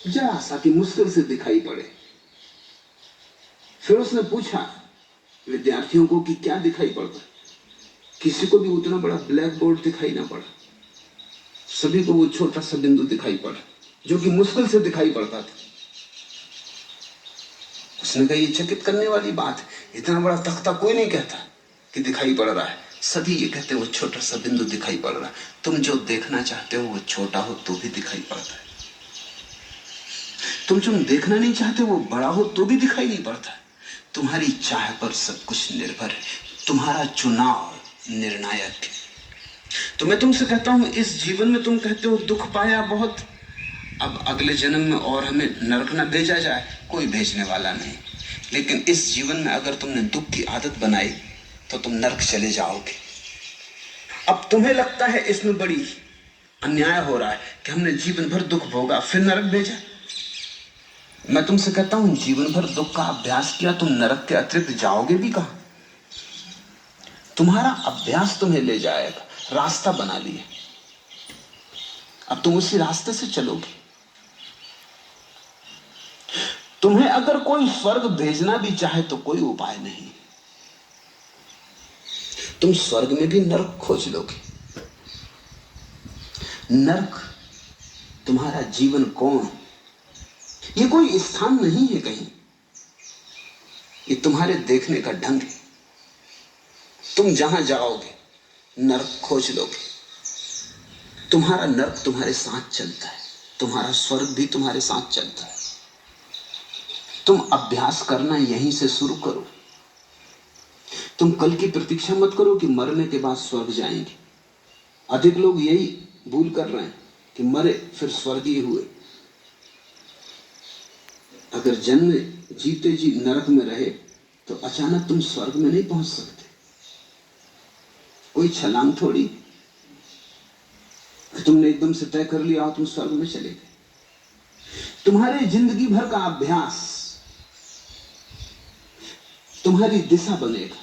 जरा सा कि मुश्किल से दिखाई पड़े। फिर उसने पूछा विद्यार्थियों को कि क्या दिखाई पड़ता। किसी को भी उतना बड़ा ब्लैक बोर्ड दिखाई ना पड़ा, सभी को वो छोटा सा बिंदु दिखाई पड़ा जो कि मुश्किल से दिखाई पड़ता था। उसने कहा ये चकित करने वाली बात है, इतना बड़ा तख्ता कोई नहीं कहता कि दिखाई पड़ रहा है, सभी ये कहते वो छोटा सा बिंदु दिखाई पड़ रहा है। तुम जो देखना चाहते हो वो छोटा हो तो भी दिखाई पड़ता है, तुम जो देखना नहीं चाहते वो बड़ा हो तो भी दिखाई नहीं पड़ता है। तुम्हारी चाह पर सब कुछ निर्भर है, तुम्हारा चुनाव निर्णायक है। तो मैं तुमसे कहता हूं इस जीवन में तुम कहते हो दुख पाया बहुत, अब अगले जन्म में और हमें नरक न भेजा जाए, कोई भेजने वाला नहीं। लेकिन इस जीवन में अगर तुमने दुख की आदत बनाई तो तुम नरक चले जाओगे। अब तुम्हें लगता है इसमें बड़ी अन्याय हो रहा है कि हमने जीवन भर दुख भोगा फिर नरक भेजा। मैं तुमसे कहता हूं जीवन भर दुख का अभ्यास किया, तुम नरक के अतिरिक्त जाओगे भी कहां? तुम्हारा अभ्यास तुम्हें ले जाएगा, रास्ता बना लिया, अब तुम उसी रास्ते से चलोगे। तुम्हें अगर कोई स्वर्ग भेजना भी चाहे तो कोई उपाय नहीं, तुम स्वर्ग में भी नरक खोज लोगे। नरक तुम्हारा जीवन कोण, ये कोई स्थान नहीं है कहीं, ये तुम्हारे देखने का ढंग है। तुम जहां जाओगे नरक खोज लोगे। तुम्हारा नरक तुम्हारे साथ चलता है, तुम्हारा स्वर्ग भी तुम्हारे साथ चलता है। तुम अभ्यास करना यहीं से शुरू करो। तुम कल की प्रतीक्षा मत करो कि मरने के बाद स्वर्ग जाएंगे। अधिक लोग यही भूल कर रहे हैं कि मरे फिर स्वर्गीय हुए। अगर जन्म जीते जी नरक में रहे तो अचानक तुम स्वर्ग में नहीं पहुंच सकते। कोई छलांग थोड़ी कि तुमने एकदम से तय कर लिया और तुम स्वर्ग में चले गए। तुम्हारे जिंदगी भर का अभ्यास तुम्हारी दिशा बनेगा।